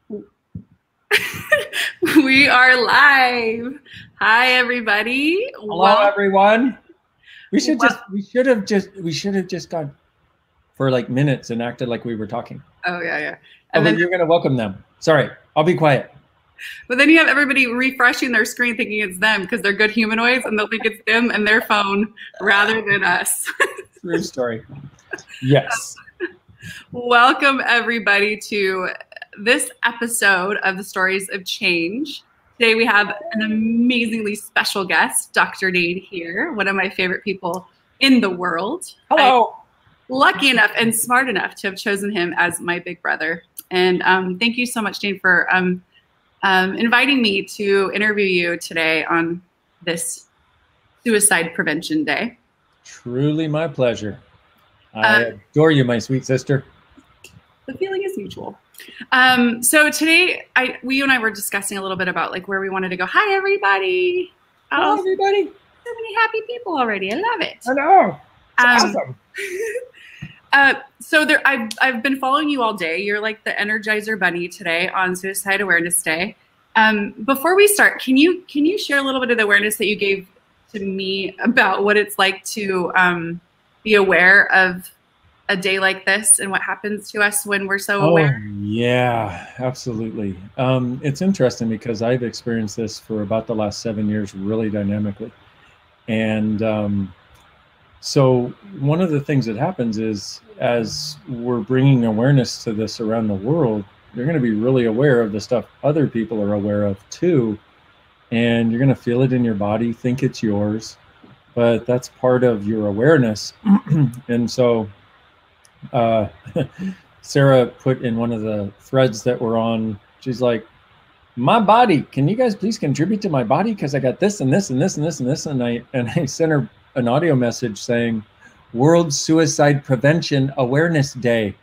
We are live. Hi, everybody. Hello, everyone. We should Well, have just gone for like minutes and acted like we were talking. oh yeah, yeah. Oh, And but then, you're gonna welcome them. Sorry, I'll be quiet. but then you have everybody refreshing their screen, thinking it's them because they're good humanoids, and they'll think it's them and their phone rather than us. True story. Yes. Welcome, everybody, to this episode of the Stories of Change. Today we have an amazingly special guest, Dr. Dain Heer, one of my favorite people in the world. Hello. I'm lucky enough and smart enough to have chosen him as my big brother. And thank you so much, Dain, for inviting me to interview you today on this Suicide Prevention Day. Truly my pleasure. I adore you, my sweet sister. The feeling is mutual. So today, you and I were discussing a little bit about like where we wanted to go. Hi, everybody. Hello, everybody. So many happy people already. I love it. I know. It's awesome. So I've been following you all day. You're like the Energizer Bunny today on Suicide Awareness Day. Before we start, can you share a little bit of the awareness that you gave to me about what it's like to be aware of a day like this and what happens to us when we're so aware? Yeah, absolutely. It's interesting because I've experienced this for about the last 7 years really dynamically. And so one of the things that happens is as we're bringing awareness to this around the world, you're going to be really aware of the stuff other people are aware of too. And you're going to feel it in your body, think it's yours, but that's part of your awareness. And so Sarah put in one of the threads that we're on, she's like, my body, can you guys please contribute to my body? Because I got this and this and this and this and this. And I sent her an audio message saying, World Suicide Prevention Awareness Day.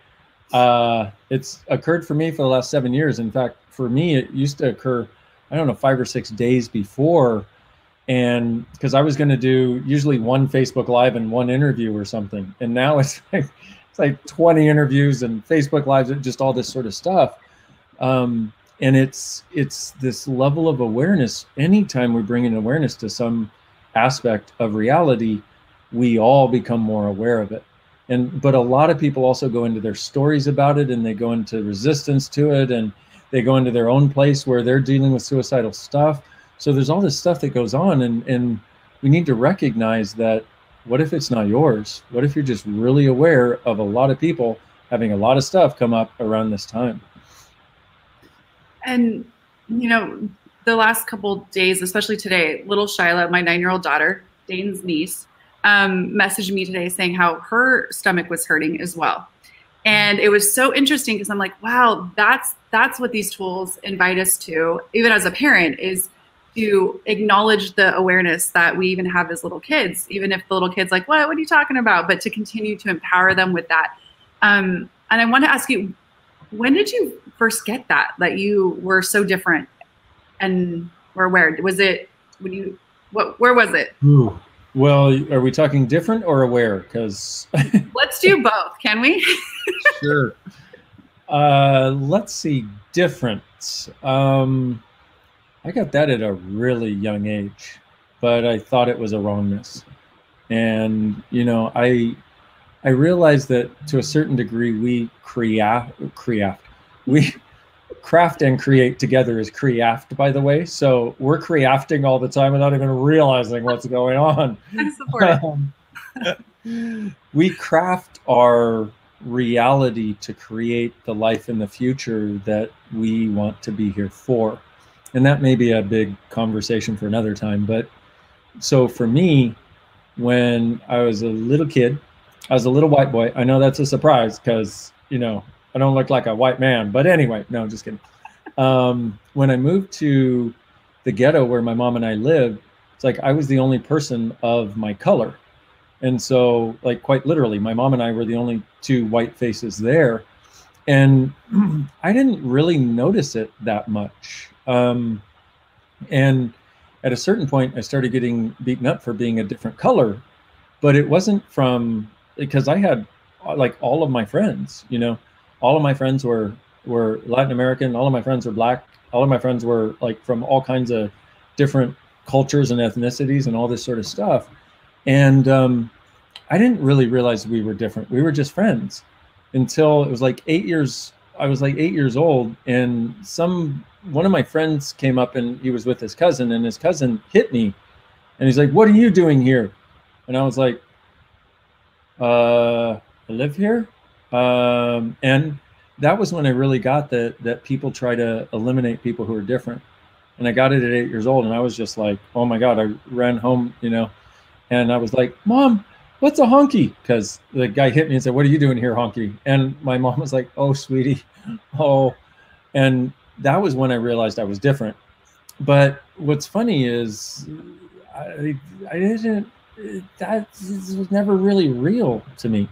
It's occurred for me for the last 7 years. In fact, for me, it used to occur, I don't know, 5 or 6 days before. And because I was going to do usually one Facebook Live and one interview or something. And now it's like 20 interviews and Facebook Lives, just all this sort of stuff. And it's this level of awareness. Anytime we bring in awareness to some aspect of reality, we all become more aware of it. But a lot of people also go into their stories about it, and they go into resistance to it, and they go into their own place where they're dealing with suicidal stuff. So there's all this stuff that goes on, and we need to recognize that. What if it's not yours? What if you're just really aware of a lot of people having a lot of stuff come up around this time? And, you know, the last couple days, especially today, little Shyla, my 9-year-old daughter, Dane's niece, messaged me today saying how her stomach was hurting as well. And it was so interesting because I'm like, wow, that's what these tools invite us to, even as a parent, is to acknowledge the awareness that we even have as little kids, even if the little kid's like, what are you talking about? But to continue to empower them with that. And I want to ask you, when did you first get that you were so different? And or where was it where was it? Ooh. Well, are we talking different or aware? Because let's do both, can we? Sure. Let's see, different. I got that at a really young age, but I thought it was a wrongness. And, you know, I realized that to a certain degree, we craft and create together is craft, by the way. So we're crafting all the time without even realizing what's going on. I support it. We craft our reality to create the life in the future that we want to be here for. And that may be a big conversation for another time. But so for me, when I was a little kid, I was a little white boy. I know that's a surprise because, you know, I don't look like a white man. But anyway, no, just kidding. When I moved to the ghetto where my mom and I lived, it's like I was the only person of my color. And so, like, quite literally, my mom and I were the only two white faces there. And I didn't really notice it that much. And at a certain point, I started getting beaten up for being a different color, but it wasn't because I had like all of my friends, you know, all of my friends were were Latin American. All of my friends were Black. All of my friends were like from all kinds of different cultures and ethnicities and all this sort of stuff. And I didn't really realize we were different. We were just friends until it was like 8 years. I was like 8 years old, and one of my friends came up, and he was with his cousin, and his cousin hit me, and he's like, "What are you doing here?" And I was like, I live here. And that was when I really got that people try to eliminate people who are different. And I got it at 8 years old, and I was just like, oh my God, I ran home, and I was like, "Mom, what's a honky?" Because the guy hit me and said, "What are you doing here, honky?" And my mom was like, "Oh, sweetie, oh." And that was when I realized I was different. But what's funny is I didn't, that was never really real to me.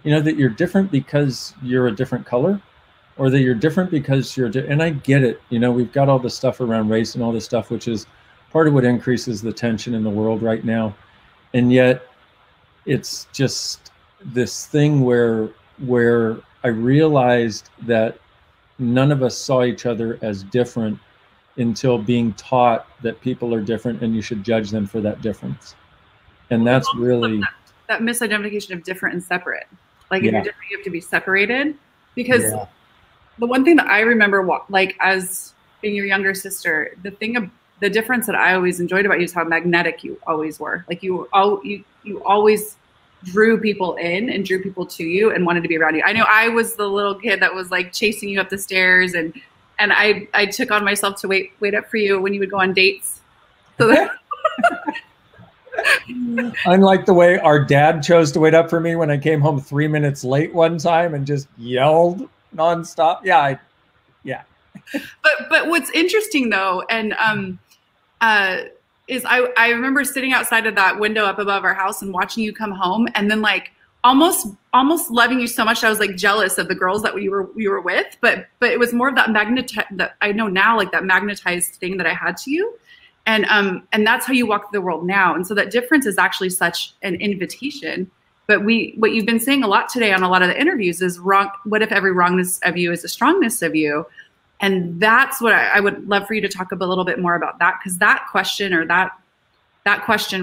That you're different because you're a different color, or that you're different because and I get it. We've got all this stuff around race and all this stuff, which is part of what increases the tension in the world right now. And yet it's just this thing where I realized that none of us saw each other as different until being taught that people are different and you should judge them for that difference. And that's really that misidentification of different and separate. Like if you're different, you have to be separated. Because the one thing that I remember, like as being your younger sister, the difference that I always enjoyed about you is how magnetic you always were. Like you always drew people in and drew people to you and wanted to be around you. I know I was the little kid that was like chasing you up the stairs, and I took on myself to wait up for you when you would go on dates. So that unlike the way our dad chose to wait up for me when I came home 3 minutes late one time and just yelled nonstop. Yeah. But what's interesting though, and is I remember sitting outside of that window up above our house and watching you come home, and then like almost loving you so much I was like jealous of the girls that we were with, but it was more of that that I know now, like that magnetized thing that I had to you, and that's how you walk through the world now. And so that difference is actually such an invitation. But what you've been saying a lot today on a lot of the interviews is wrong. What if every wrongness of you is a strongness of you? And that's what I would love for you to talk a little bit more about that, because that question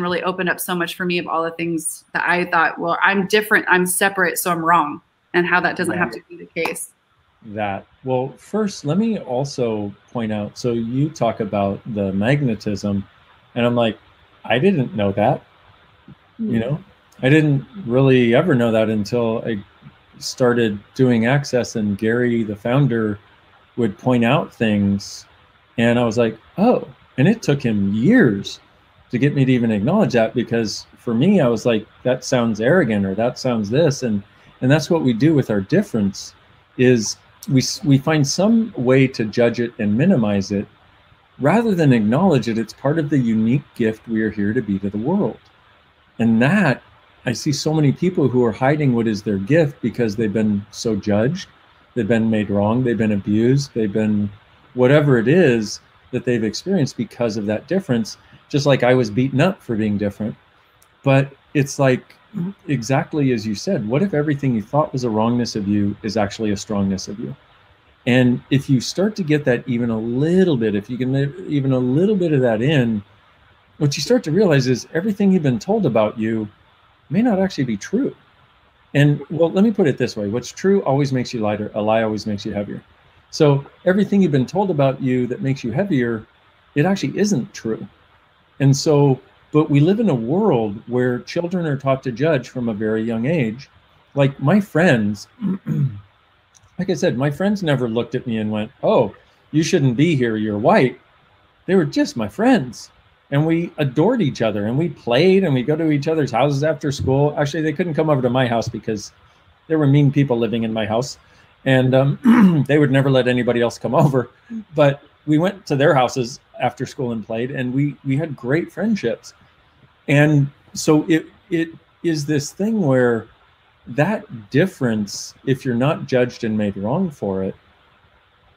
really opened up so much for me of all the things that I thought, well, I'm different, I'm separate, so I'm wrong, and how that doesn't have to be the case. Well, first, let me also point out, so you talk about the magnetism, and I'm like, I didn't know that, I didn't really ever know that until I started doing Access, and Gary, the founder, would point out things, and I was like, oh, and it took him years to get me to even acknowledge that, because for me, I was like, that sounds arrogant, or that sounds this, and that's what we do with our difference, is we find some way to judge it and minimize it, rather than acknowledge it. It's part of the unique gift we are here to be to the world. And that, I see so many people who are hiding what is their gift because they've been so judged, they've been made wrong, they've been abused, they've been whatever it is that they've experienced because of that difference, just like I was beaten up for being different. But it's like, exactly as you said, what if everything you thought was a wrongness of you is actually a strongness of you? And if you start to get that even a little bit, if you can even a little bit of that in, what you start to realize is everything you've been told about you may not actually be true. And well, let me put it this way. What's true always makes you lighter. A lie always makes you heavier. So everything you've been told about you that makes you heavier, it actually isn't true. And so, but we live in a world where children are taught to judge from a very young age. Like my friends, like I said, my friends never looked at me and went, oh, you shouldn't be here, you're white. They were just my friends. And we adored each other, and we played, and we go to each other's houses after school. Actually, they couldn't come over to my house because there were mean people living in my house, and they would never let anybody else come over. But we went to their houses after school and played, and we had great friendships. And so it is this thing where that difference, if you're not judged and made wrong for it,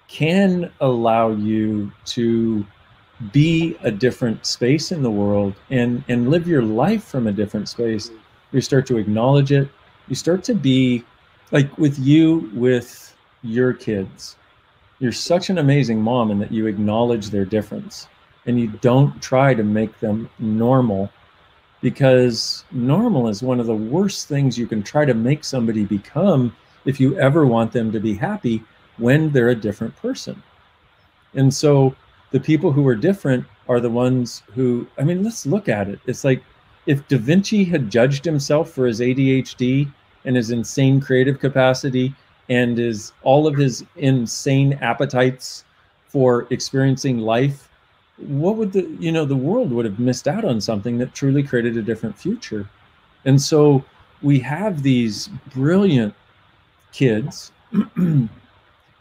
can allow you to be a different space in the world and live your life from a different space. You start to acknowledge it. You start to be like with your kids. You're such an amazing mom in that you acknowledge their difference and you don't try to make them normal, because normal is one of the worst things you can try to make somebody become if you ever want them to be happy when they're a different person. And so the people who are different are the ones who, I mean, let's look at it. It's like if Da Vinci had judged himself for his ADHD and his insane creative capacity and all of his insane appetites for experiencing life, what would the world would have missed out on something that truly created a different future. And so we have these brilliant kids.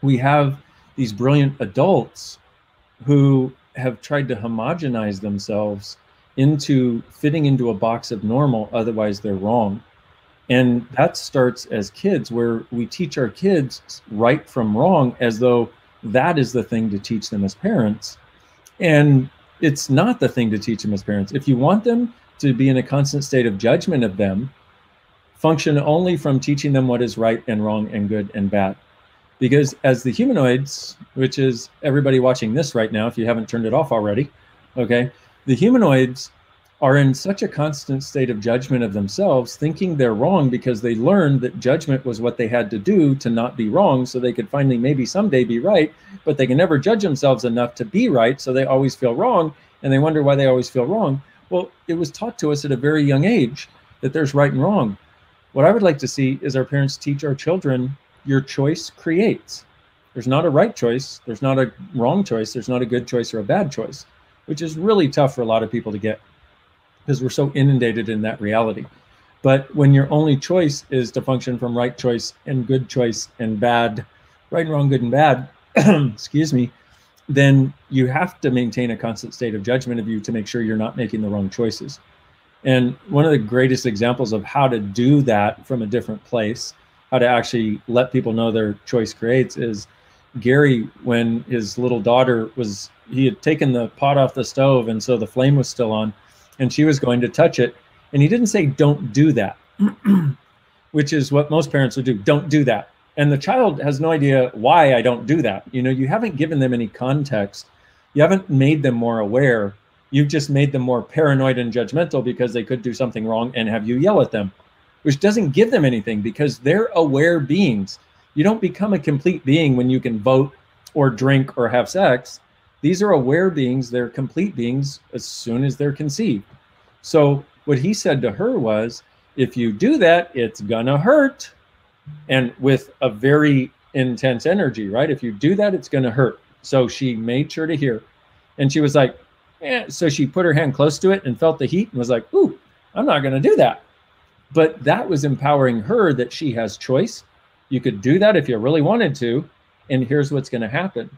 We have these brilliant adults who have tried to homogenize themselves into fitting into a box of normal, otherwise they're wrong. And that starts as kids, where we teach our kids right from wrong as though that is the thing to teach them as parents. And it's not the thing to teach them as parents. If you want them to be in a constant state of judgment of them, function only from teaching them what is right and wrong and good and bad. Because as the humanoids, which is everybody watching this right now, if you haven't turned it off already, okay, the humanoids are in such a constant state of judgment of themselves, thinking they're wrong because they learned that judgment was what they had to do to not be wrong, so they could finally maybe someday be right, but they can never judge themselves enough to be right, so they always feel wrong, and they wonder why they always feel wrong. Well, it was taught to us at a very young age that there's right and wrong. What I would like to see is our parents teach our children, your choice creates. There's not a right choice, there's not a wrong choice, there's not a good choice or a bad choice, which is really tough for a lot of people to get, because we're so inundated in that reality. But when your only choice is to function from right choice and good choice and bad, right and wrong, good and bad, excuse me, then you have to maintain a constant state of judgment of you to make sure you're not making the wrong choices. And one of the greatest examples of how to do that from a different place, how to actually let people know their choice creates, is Gary, when his little daughter he had taken the pot off the stove, and so the flame was still on, and she was going to touch it. And he didn't say, don't do that, which is what most parents would do. Don't do that. And the child has no idea why I don't do that. You haven't given them any context. You haven't made them more aware. You've just made them more paranoid and judgmental because they could do something wrong and have you yell at them, which doesn't give them anything, because they're aware beings. You don't become a complete being when you can vote or drink or have sex. These are aware beings. They're complete beings as soon as they're conceived. So what he said to her was, if you do that, it's gonna hurt. And with a very intense energy, right? If you do that, it's gonna hurt. So she made sure to hear. And she was like, eh. So she put her hand close to it and felt the heat and was like, ooh, I'm not gonna do that. But that was empowering her that she has choice. You could do that if you really wanted to. And here's what's gonna happen.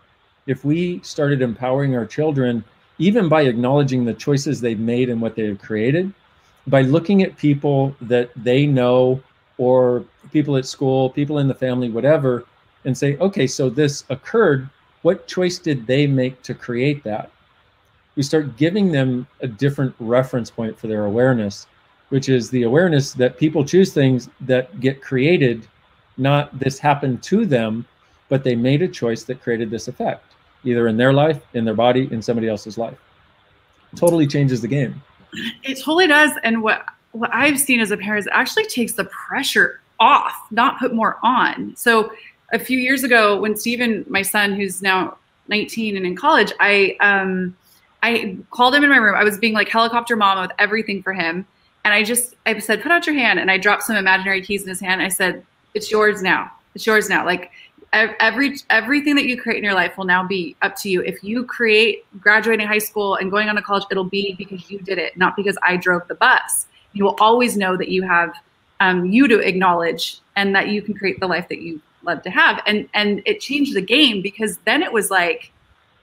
If we started empowering our children, even by acknowledging the choices they've made and what they've created, by looking at people that they know, or people at school, people in the family, whatever, and say, okay, so this occurred, what choice did they make to create that? We start giving them a different reference point for their awareness, which is the awareness that people choose things that get created, not this happened to them, but they made a choice that created this effect, either in their life, in their body, in somebody else's life. Totally changes the game. It totally does. And what I've seen as a parent is it actually takes the pressure off, not put more on. So a few years ago, when Steven, my son, who's now 19 and in college, I called him in my room. I was being like helicopter mama with everything for him. And I said, put out your hand. And I dropped some imaginary keys in his hand. I said, it's yours now. It's yours now. Like everything that you create in your life will now be up to you. If you create graduating high school and going on to college, it'll be because you did it, not because I drove the bus. You will always know that you have you to acknowledge, and that you can create the life that you love to have. And it changed the game, because then it was like,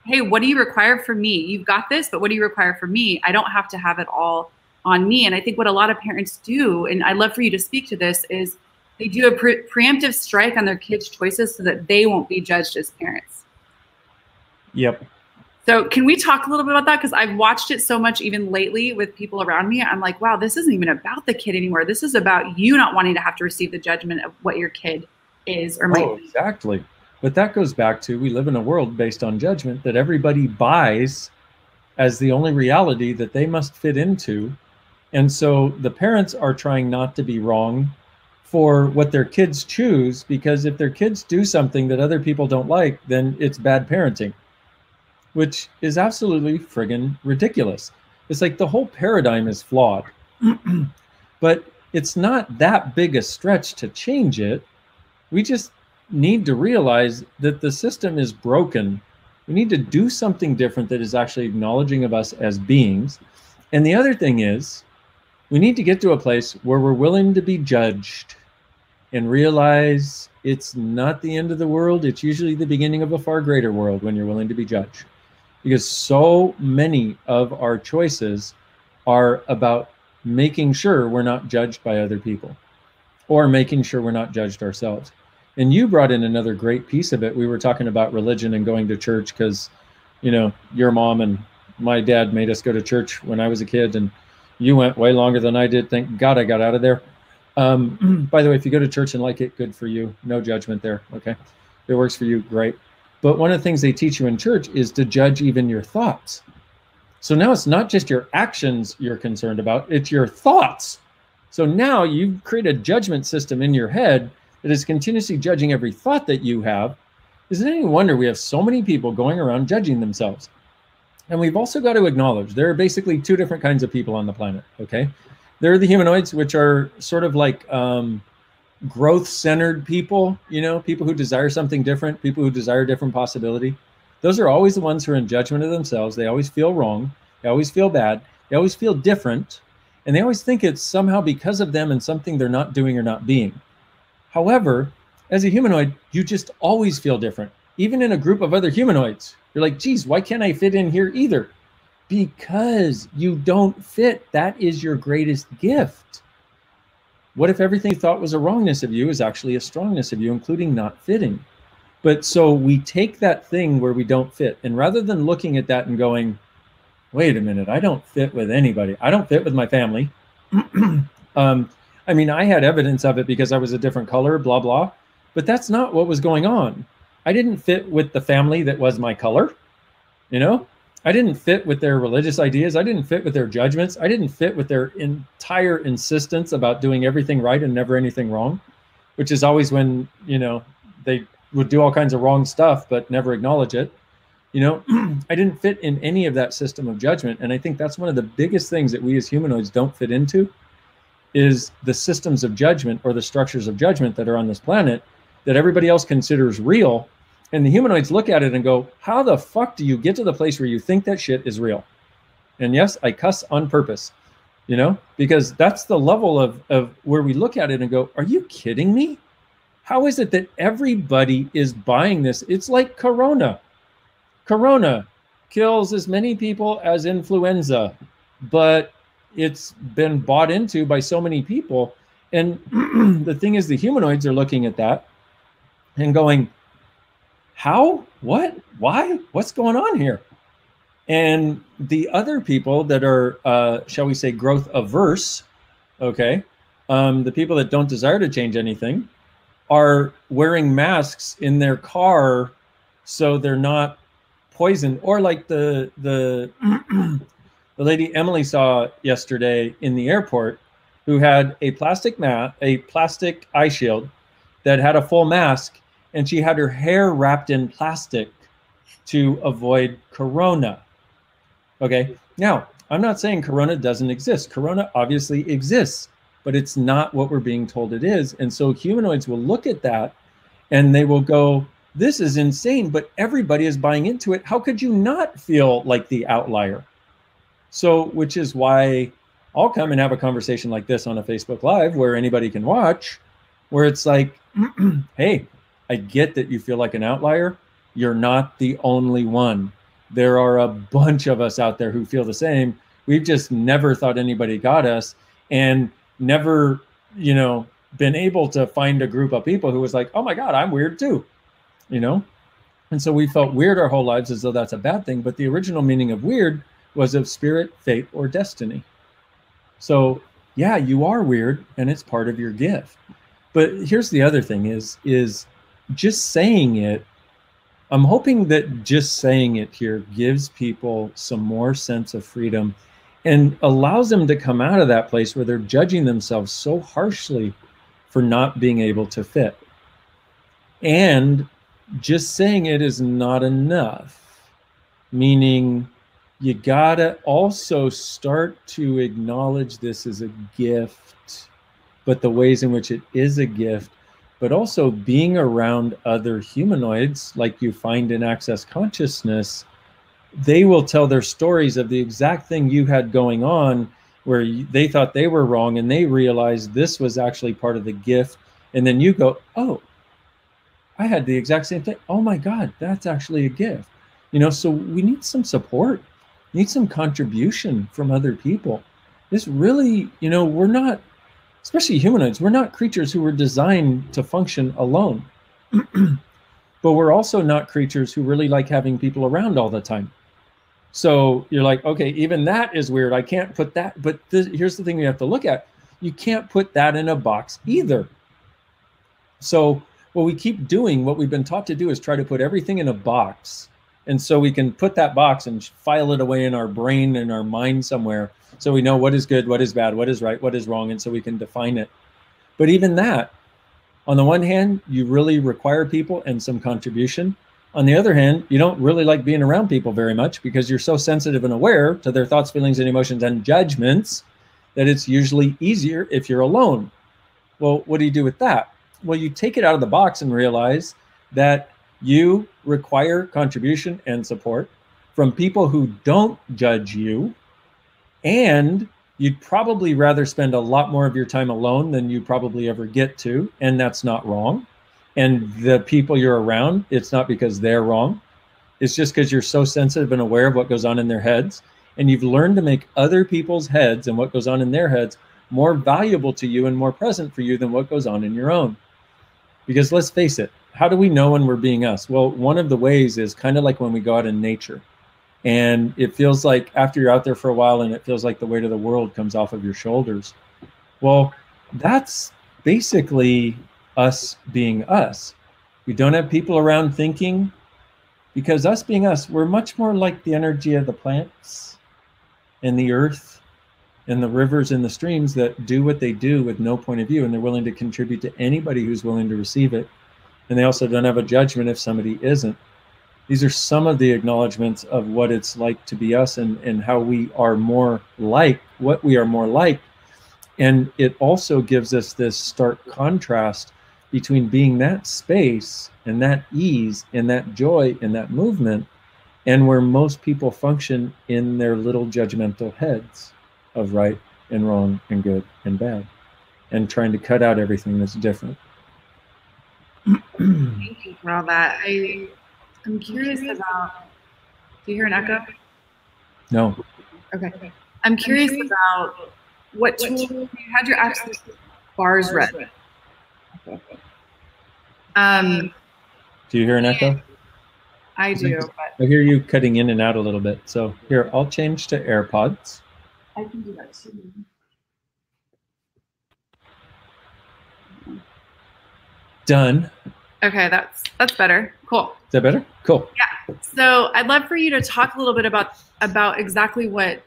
hey, what do you require from me? You've got this, but what do you require from me? I don't have to have it all on me. And I think what a lot of parents do, and I'd love for you to speak to this, is they do a preemptive strike on their kids' choices so that they won't be judged as parents. Yep. So can we talk a little bit about that? Because I've watched it so much even lately with people around me. I'm like, wow, this isn't even about the kid anymore. This is about you not wanting to have to receive the judgment of what your kid is or might be. Exactly. But that goes back to, we live in a world based on judgment that everybody buys as the only reality that they must fit into. And so the parents are trying not to be wrong for what their kids choose, because if their kids do something that other people don't like, then it's bad parenting, which is absolutely friggin' ridiculous. It's like the whole paradigm is flawed. But it's not that big a stretch to change it. We just need to realize that the system is broken. We need to do something different that is actually acknowledging of us as beings. And the other thing is, we need to get to a place where we're willing to be judged and realize it's not the end of the world. It's usually the beginning of a far greater world when you're willing to be judged. Because so many of our choices are about making sure we're not judged by other people, or making sure we're not judged ourselves. And you brought in another great piece of it. We were talking about religion and going to church because, you know, your mom and my dad made us go to church when I was a kid, and you went way longer than I did. Thank God I got out of there. By the way, if you go to church and like it, good for you. No judgment there. Okay. If it works for you, great. But one of the things they teach you in church is to judge even your thoughts. So now it's not just your actions you're concerned about, it's your thoughts. So now you create a judgment system in your head that is continuously judging every thought that you have. Isn't it any wonder we have so many people going around judging themselves? And we've also got to acknowledge there are basically two different kinds of people on the planet, okay? There are the humanoids, which are sort of like growth-centered people, you know, people who desire something different, people who desire different possibility. Those are always the ones who are in judgment of themselves. They always feel wrong. They always feel bad. They always feel different. And they always think it's somehow because of them and something they're not doing or not being. However, as a humanoid, you just always feel different. Even in a group of other humanoids, you're like, geez, why can't I fit in here either? Because you don't fit. That is your greatest gift. What if everything you thought was a wrongness of you is actually a strongness of you, including not fitting? But so we take that thing where we don't fit, and rather than looking at that and going, wait a minute, I don't fit with anybody. I don't fit with my family. I mean, I had evidence of it because I was a different color, blah, blah. But that's not what was going on. I didn't fit with the family that was my color. You know, I didn't fit with their religious ideas. I didn't fit with their judgments. I didn't fit with their entire insistence about doing everything right and never anything wrong, which is always when, you know, they would do all kinds of wrong stuff, but never acknowledge it. You know, I didn't fit in any of that system of judgment. And I think that's one of the biggest things that we as humanoids don't fit into, is the systems of judgment or the structures of judgment that are on this planet that everybody else considers real. And the humanoids look at it and go, how the fuck do you get to the place where you think that shit is real? And yes, I cuss on purpose, you know, because that's the level of where we look at it and go, are you kidding me? How is it that everybody is buying this? It's like Corona. Corona kills as many people as influenza, but it's been bought into by so many people. And the thing is, the humanoids are looking at that and going, how? What? Why? What's going on here? And the other people that are, shall we say, growth averse, okay, the people that don't desire to change anything, are wearing masks in their car so they're not poisoned. Or like the lady Emily saw yesterday in the airport, who had a plastic eye shield that had a full mask, and she had her hair wrapped in plastic to avoid Corona. Okay, now I'm not saying Corona doesn't exist. Corona obviously exists, but it's not what we're being told it is. And so humanoids will look at that and they will go, this is insane, but everybody is buying into it. How could you not feel like the outlier? So, which is why I'll come and have a conversation like this on a Facebook Live where anybody can watch, where it's like, hey, I get that you feel like an outlier. You're not the only one. There are a bunch of us out there who feel the same. We've just never thought anybody got us, and never, you know, been able to find a group of people who was like, oh my God, I'm weird too, you know? And so we felt weird our whole lives as though that's a bad thing. But the original meaning of weird was of spirit, fate, or destiny. So yeah, you are weird and it's part of your gift. But here's the other thing is just saying it, I'm hoping that just saying it here gives people some more sense of freedom and allows them to come out of that place where they're judging themselves so harshly for not being able to fit. And just saying it is not enough, meaning you gotta also start to acknowledge this as a gift, but the ways in which it is a gift, but also being around other humanoids like you find in Access Consciousness. They will tell their stories of the exact thing you had going on where they thought they were wrong and they realized this was actually part of the gift. And then you go, oh, I had the exact same thing. Oh my God, that's actually a gift. You know, so we need some support, need some contribution from other people. This really, you know, we're not, especially humanoids, we're not creatures who were designed to function alone. But we're also not creatures who really like having people around all the time. So you're like, okay, even that is weird. I can't put that. But here's the thing we have to look at. You can't put that in a box either. So what we keep doing, what we've been taught to do, is try to put everything in a box. And so we can put that box and file it away in our brain and our mind somewhere. So we know what is good, what is bad, what is right, what is wrong. And so we can define it. But even that, on the one hand, you really require people and some contribution. On the other hand, you don't really like being around people very much because you're so sensitive and aware to their thoughts, feelings, and emotions and judgments that it's usually easier if you're alone. Well, what do you do with that? Well, you take it out of the box and realize that you require contribution and support from people who don't judge you, and you'd probably rather spend a lot more of your time alone than you probably ever get to, and that's not wrong. And the people you're around, it's not because they're wrong. It's just because you're so sensitive and aware of what goes on in their heads, and you've learned to make other people's heads and what goes on in their heads more valuable to you and more present for you than what goes on in your own. Because let's face it, how do we know when we're being us? Well, one of the ways is kind of like when we go out in nature. And it feels like after you're out there for a while and it feels like the weight of the world comes off of your shoulders. Well, that's basically us being us. We don't have people around thinking, because us being us, we're much more like the energy of the plants and the earth and the rivers and the streams that do what they do with no point of view, and they're willing to contribute to anybody who's willing to receive it. And they also don't have a judgment if somebody isn't. These are some of the acknowledgments of what it's like to be us, and how we are more like what we are more like. And it also gives us this stark contrast between being that space and that ease and that joy and that movement, and where most people function in their little judgmental heads of right and wrong and good and bad, and trying to cut out everything that's different. Thank you for all that. I'm curious about, do you hear an echo? No. Okay. I'm curious about what tool you had your access bars read. Okay. Do you hear an echo? I do. I hear you cutting in and out a little bit. So here, I'll change to AirPods. I can do that too. Done. Okay, that's better. Cool. Is that better? Cool. Yeah. So I'd love for you to talk a little bit about exactly what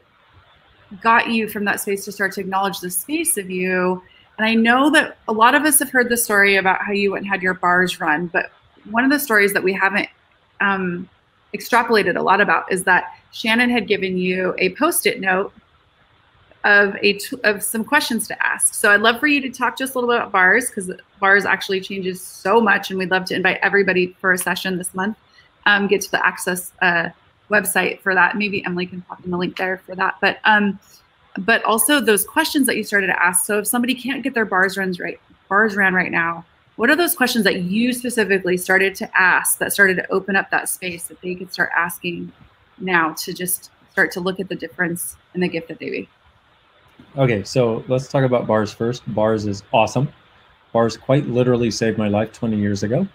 got you from that space to start to acknowledge the space of you. And I know that a lot of us have heard the story about how you went and had your bars run, but one of the stories that we haven't extrapolated a lot about is that Shannon had given you a Post-it note of some questions to ask. So I'd love for you to talk just a little bit about bars, because bars actually changes so much, and we'd love to invite everybody for a session this month. Get to the Access website for that. Maybe Emily can pop in the link there for that. But also those questions that you started to ask. So if somebody can't get their bars ran right now, what are those questions that you specifically started to ask that started to open up that space that they could start asking now to just start to look at the difference in the gift that they be? Okay, so let's talk about bars first. Bars is awesome. Bars quite literally saved my life 20 years ago.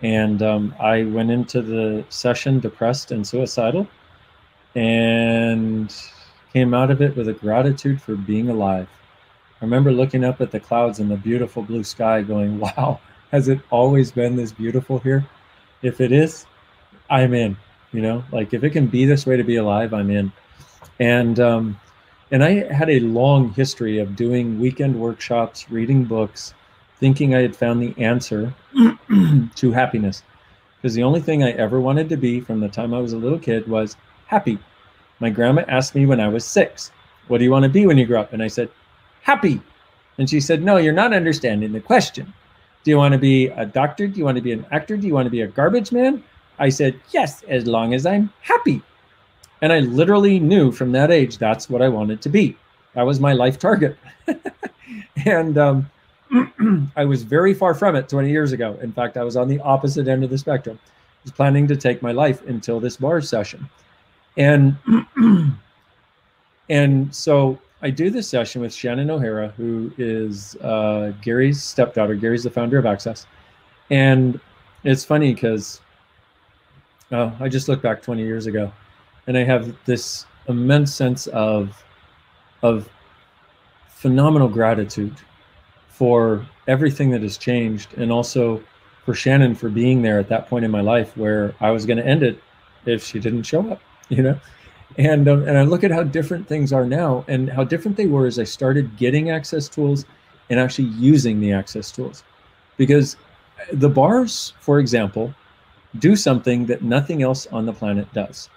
And I went into the session depressed and suicidal, and came out of it with a gratitude for being alive. I remember looking up at the clouds and the beautiful blue sky going, wow, has it always been this beautiful here? If it is, I'm in. You know, like if it can be this way to be alive, I'm in. And I had a long history of doing weekend workshops, reading books, thinking I had found the answer to happiness. Because the only thing I ever wanted to be from the time I was a little kid was happy. My grandma asked me when I was 6, what do you want to be when you grow up? And I said, happy. And she said, no, you're not understanding the question. Do you want to be a doctor? Do you want to be an actor? Do you want to be a garbage man? I said, yes, as long as I'm happy. And I literally knew from that age, that's what I wanted to be. That was my life target. And I was very far from it 20 years ago. In fact, I was on the opposite end of the spectrum. I was planning to take my life until this bars session. And and so I do this session with Shannon O'Hara, who is Gary's stepdaughter. Gary's the founder of Access. And it's funny because I just looked back 20 years ago, and I have this immense sense of phenomenal gratitude for everything that has changed, and also for Shannon for being there at that point in my life where I was going to end it if she didn't show up, you know? And I look at how different things are now and how different they were as I started getting access tools and actually using the access tools. Because the bars, for example, do something that nothing else on the planet does.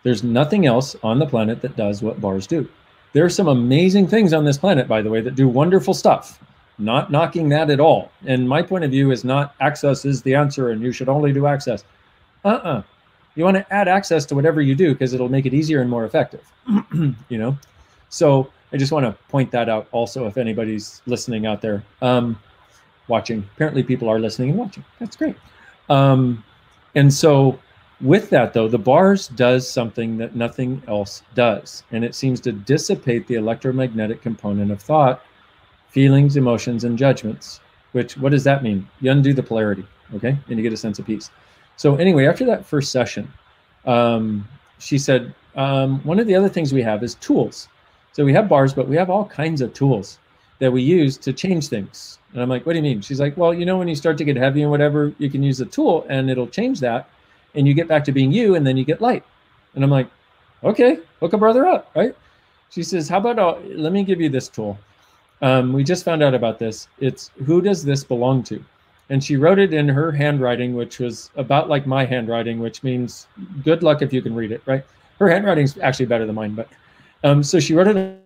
There's nothing else on the planet that does what bars do. There are some amazing things on this planet, by the way, that do wonderful stuff. Not knocking that at all. And my point of view is not access is the answer and you should only do access. You want to add access to whatever you do because it'll make it easier and more effective, you know? So I just want to point that out also if anybody's listening out there, watching. Apparently people are listening and watching. That's great. And so with that, though, the bars does something that nothing else does. And it seems to dissipate the electromagnetic component of thought, feelings, emotions, and judgments, which, what does that mean? You undo the polarity, okay? And you get a sense of peace. So anyway, after that first session, she said, one of the other things we have is tools. So we have bars, but we have all kinds of tools that we use to change things. And I'm like, what do you mean? She's like, well, you know, when you start to get heavy and whatever, you can use the tool and it'll change that. And you get back to being you, and then you get light. And I'm like, okay, hook a brother up, right? She says, how about, let me give you this tool. We just found out about this. It's, who does this belong to? And she wrote it in her handwriting, which was about like my handwriting, which means good luck if you can read it, right? Her handwriting's actually better than mine, but so she wrote it.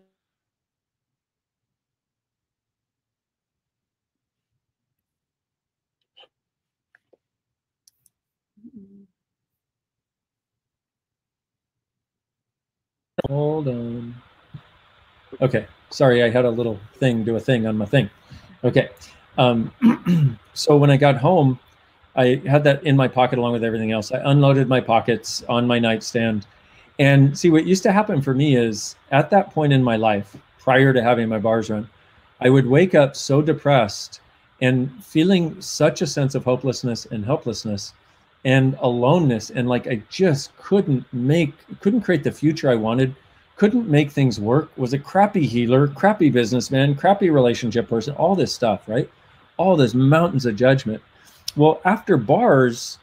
Hold on. Okay, sorry, I had a little thing do a thing on my thing. Okay, so when I got home, I had that in my pocket along with everything else. I unloaded my pockets on my nightstand. And see, what used to happen for me is at that point in my life, prior to having my bars run, I would wake up so depressed and feeling such a sense of hopelessness and helplessness and aloneness. And like, I just couldn't create the future I wanted, couldn't make things work, was a crappy healer, crappy businessman, crappy relationship person, all this stuff, right? All this mountains of judgment. Well, after bars,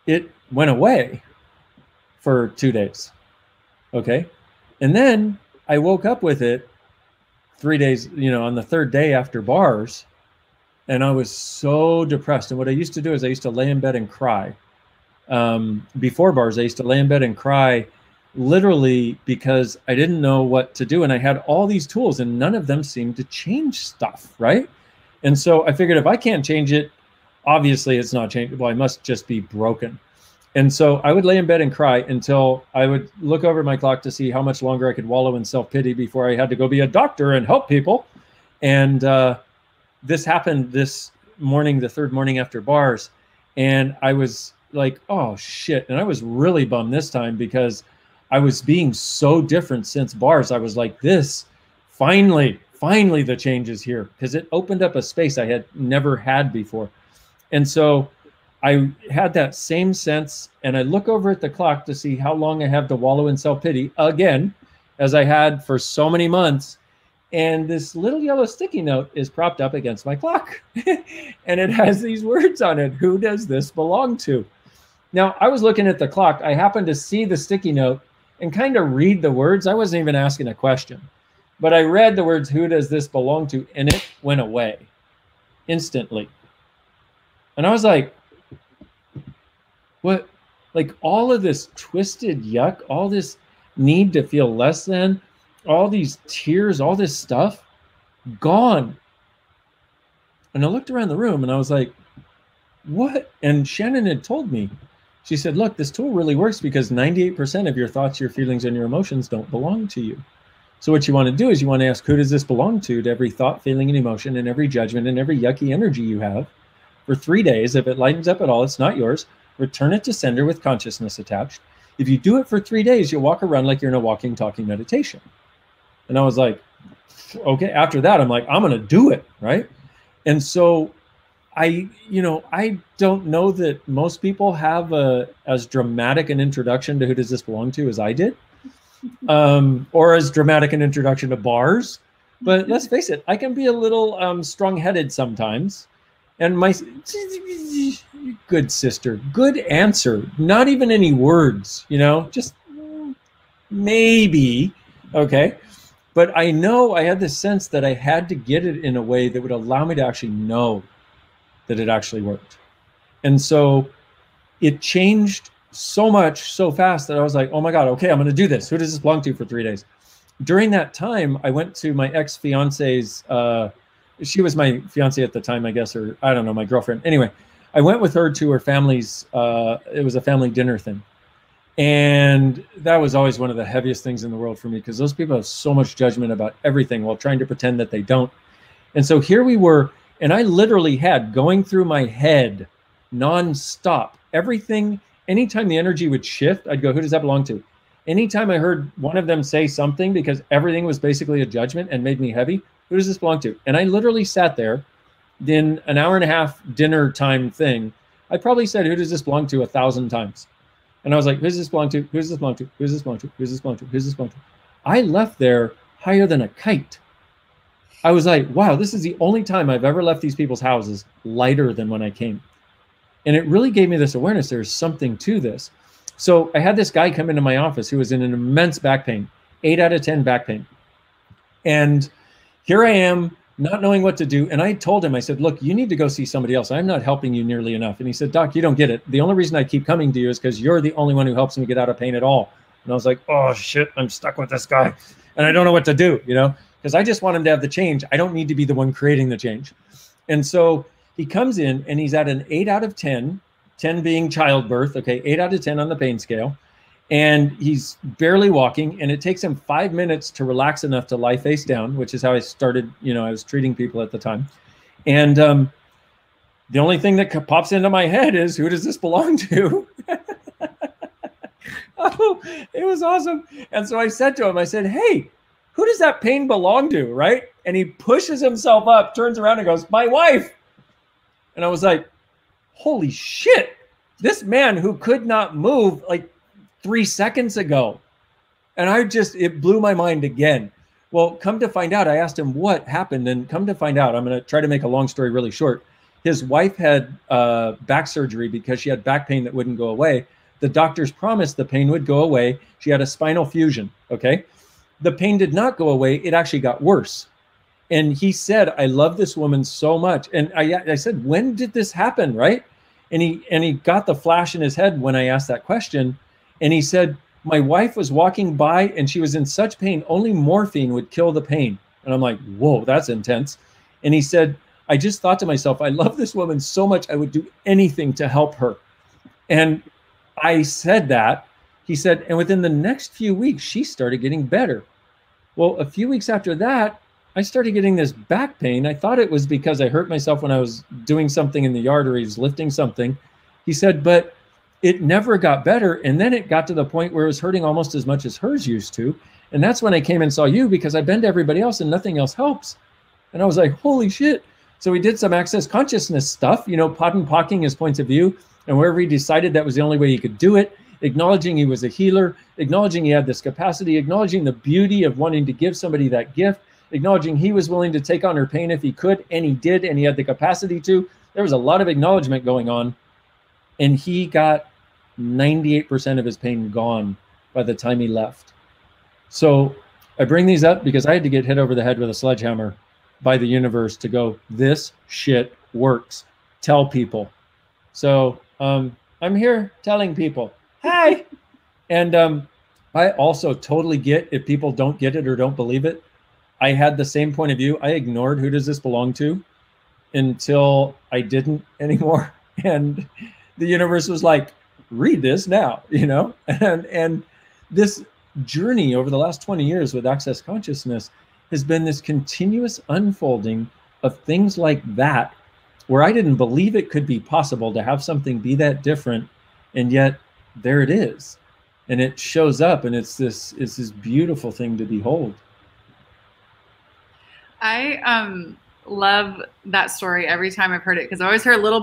it went away for 2 days. Okay. And then I woke up with it 3 days, you know, on the third day after bars, and I was so depressed. And what I used to do is I used to lay in bed and cry. Before bars, I used to lay in bed and cry literally because I didn't know what to do. And I had all these tools and none of them seemed to change stuff, right? And so I figured if I can't change it, obviously it's not changeable. I must just be broken. And so I would lay in bed and cry until I would look over my clock to see how much longer I could wallow in self-pity before I had to go be a doctor and help people. And this happened this morning, the third morning after bars. And I was like, oh shit. And I was really bummed this time because I was being so different since bars. I was like, this, finally the change is here, because it opened up a space I had never had before. And so I had that same sense, and I look over at the clock to see how long I have to wallow in self-pity again, as I had for so many months. And this little yellow sticky note is propped up against my clock. And it has these words on it. Who does this belong to? Now, I was looking at the clock. I happened to see the sticky note and kind of read the words. I wasn't even asking a question. But I read the words, who does this belong to? And it went away instantly. And I was like, what? Like all of this twisted yuck, all this need to feel less than, all these tears, all this stuff, gone. And I looked around the room and I was like, what? And Shannon had told me, she said, look, this tool really works because 98% of your thoughts, your feelings, and your emotions don't belong to you. So what you want to do is you want to ask, who does this belong to every thought, feeling, and emotion, and every judgment, and every yucky energy you have for 3 days. If it lightens up at all, it's not yours. Return it to sender with consciousness attached. If you do it for 3 days, you'll walk around like you're in a walking, talking meditation. And I was like, okay, after that, I'm like, I'm going to do it, right? And so I don't know that most people have as dramatic an introduction to who does this belong to as I did, or as dramatic an introduction to bars. But let's face it, I can be a little strong-headed sometimes. And my good sister, good answer, not even any words, just maybe, okay? But I know I had this sense that I had to get it in a way that would allow me to actually know that it actually worked. And so it changed so much so fast that I was like, oh my God, okay, I'm going to do this. Who does this belong to for 3 days? During that time, I went to my ex-fiance's, she was my fiance at the time, I guess, or I don't know, my girlfriend. Anyway, I went with her to her family's, it was a family dinner thing. And that was always one of the heaviest things in the world for me because those people have so much judgment about everything while trying to pretend that they don't. And so here we were, and I literally had going through my head nonstop, everything. Anytime the energy would shift, I'd go, who does that belong to? Anytime I heard one of them say something because everything was basically a judgment and made me heavy, who does this belong to? And I literally sat there in an hour and a half dinner time thing. I probably said, who does this belong to 1,000 times? And I was like, who does this belong to? Who does this belong to? Who does this belong to? Who does this belong to? Who does this belong to? I left there higher than a kite. I was like, wow, this is the only time I've ever left these people's houses lighter than when I came. And it really gave me this awareness. There's something to this. So I had this guy come into my office who was in an immense back pain, 8 out of 10 back pain. And here I am not knowing what to do. And I told him, I said, look, you need to go see somebody else. I'm not helping you nearly enough. And he said, Doc, you don't get it. The only reason I keep coming to you is because you're the only one who helps me get out of pain at all. And I was like, oh shit, I'm stuck with this guy. And I don't know what to do, because I just want him to have the change. I don't need to be the one creating the change. And so he comes in and he's at an 8 out of 10, 10 being childbirth. Okay. 8 out of 10 on the pain scale. And he's barely walking, and it takes him 5 minutes to relax enough to lie face down, which is how I started, I was treating people at the time. And the only thing that pops into my head is, who does this belong to? Oh, it was awesome. And so I said to him, I said, hey, who does that pain belong to, right? And he pushes himself up, turns around and goes, my wife. And I was like, holy shit, this man who could not move like 3 seconds ago. And it blew my mind again. Well, come to find out, I asked him what happened, and come to find out, I'm going to try to make a long story really short. His wife had back surgery because she had back pain that wouldn't go away. The doctors promised the pain would go away. She had a spinal fusion, okay? The pain did not go away. It actually got worse. And he said, I love this woman so much. And I said, when did this happen, right? And he got the flash in his head when I asked that question. And he said, my wife was walking by and she was in such pain, only morphine would kill the pain. And I'm like, whoa, that's intense. And he said, I just thought to myself, I love this woman so much, I would do anything to help her. And I said that. He said, and within the next few weeks, she started getting better. Well, a few weeks after that, I started getting this back pain. I thought it was because I hurt myself when I was doing something in the yard or he was lifting something. He said, but it never got better. And then it got to the point where it was hurting almost as much as hers used to. And that's when I came and saw you, because I've been to everybody else and nothing else helps. And I was like, holy shit. So we did some access consciousness stuff, pocking his points of view. And wherever he decided that was the only way he could do it, acknowledging he was a healer, acknowledging he had this capacity, acknowledging the beauty of wanting to give somebody that gift, acknowledging he was willing to take on her pain if he could, and he did, and he had the capacity to. There was a lot of acknowledgement going on, and he got 98% of his pain gone by the time he left. So I bring these up because I had to get hit over the head with a sledgehammer by the universe to go, this shit works. Tell people. So I'm here telling people, hi. And I also totally get if people don't get it or don't believe it. I had the same point of view. I ignored who does this belong to until I didn't anymore. And the universe was like, read this now, you know? And this journey over the last 20 years with Access Consciousness has been this continuous unfolding of things like that, where I didn't believe it could be possible to have something be that different, and yet there it is. And it shows up, and it's this beautiful thing to behold. I love that story every time I've heard it, because I always hear little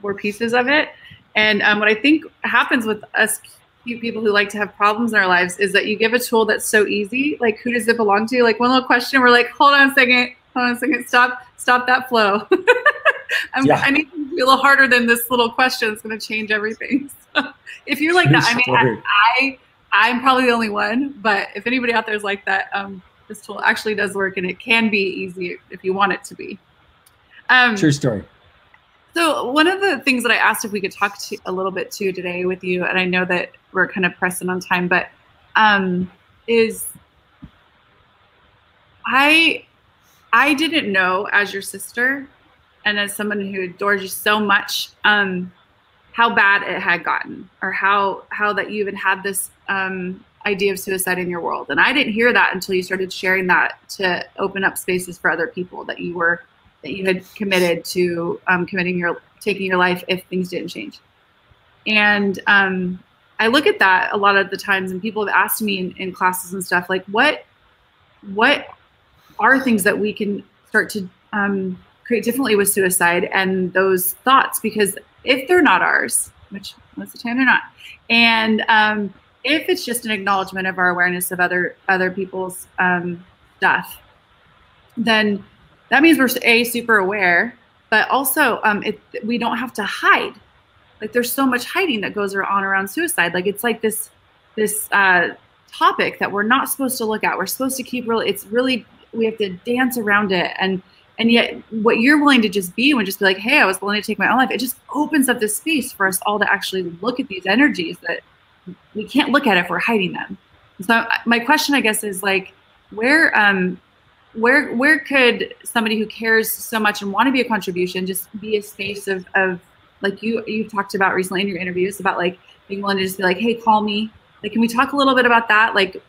more pieces of it. And what I think happens with us cute people who like to have problems in our lives is that you give a tool that's so easy, like who does it belong to? Like one little question, we're like, hold on a second, stop that flow. I need to be a little harder than this little question. It's going to change everything. So if you're like that, I mean, I'm probably the only one, but if anybody out there is like that, this tool actually does work, and it can be easy if you want it to be. True story. So one of the things that I asked if we could talk to a little bit to today with you, and I know that we're kind of pressing on time, but is I didn't know, as your sister and as someone who adores you so much, how bad it had gotten, or how that you even had this idea of suicide in your world. And I didn't hear that until you started sharing that to open up spaces for other people, that you had committed to taking your life if things didn't change. And I look at that a lot of the times, and people have asked me in classes and stuff, like, what are things that we can start to create differently with suicide and those thoughts? Because if they're not ours, which most of the time they're not, and if it's just an acknowledgement of our awareness of other people's stuff, then that means we're super aware, but also we don't have to hide. Like there's so much hiding that goes on around suicide. Like it's like this topic that we're not supposed to look at. We're supposed to keep we have to dance around it. And yet what you're willing to just be and just be like, hey, I was willing to take my own life. It just opens up this space for us all to actually look at these energies that we can't look at if we're hiding them. So my question, I guess, is like, where could somebody who cares so much and want to be a contribution just be a space of like you've talked about recently in your interviews about like being willing to just be like, hey, call me. Like, can we talk a little bit about that? Like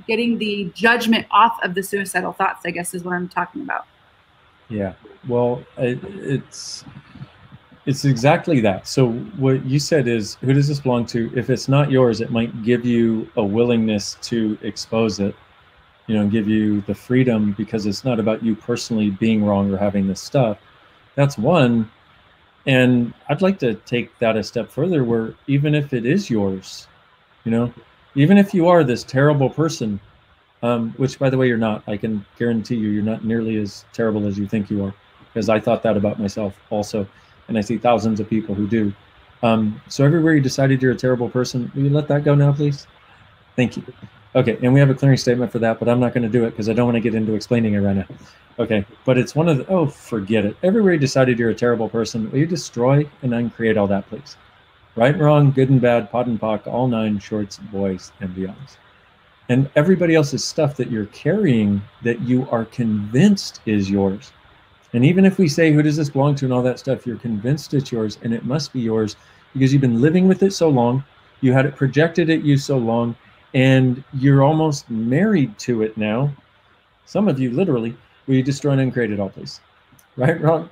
getting the judgment off of the suicidal thoughts, I guess, is what I'm talking about. Yeah, well, it's exactly that. So what you said is, who does this belong to? If it's not yours, it might give you a willingness to expose it, you know, give you the freedom, because it's not about you personally being wrong or having this stuff. That's one. And I'd like to take that a step further, where even if it is yours, you know, even if you are this terrible person, which by the way, you're not, I can guarantee you're not nearly as terrible as you think you are, because I thought that about myself also. And I see thousands of people who do. So everywhere you decided you're a terrible person, will you let that go now, please? Thank you. Okay, and we have a clearing statement for that, but I'm not going to do it because I don't want to get into explaining it right now. Okay, but it's one of the, oh, forget it. Everywhere you decided you're a terrible person, will you destroy and uncreate all that, please? Right and wrong, good and bad, pot and pock, all nine shorts, boys, and beyonds. And everybody else's stuff that you're carrying that you are convinced is yours. And even if we say, who does this belong to and all that stuff, you're convinced it's yours, and it must be yours because you've been living with it so long, you had it projected at you so long, and you're almost married to it now. Some of you literally, will you destroy and uncreate it all, please? Right, wrong,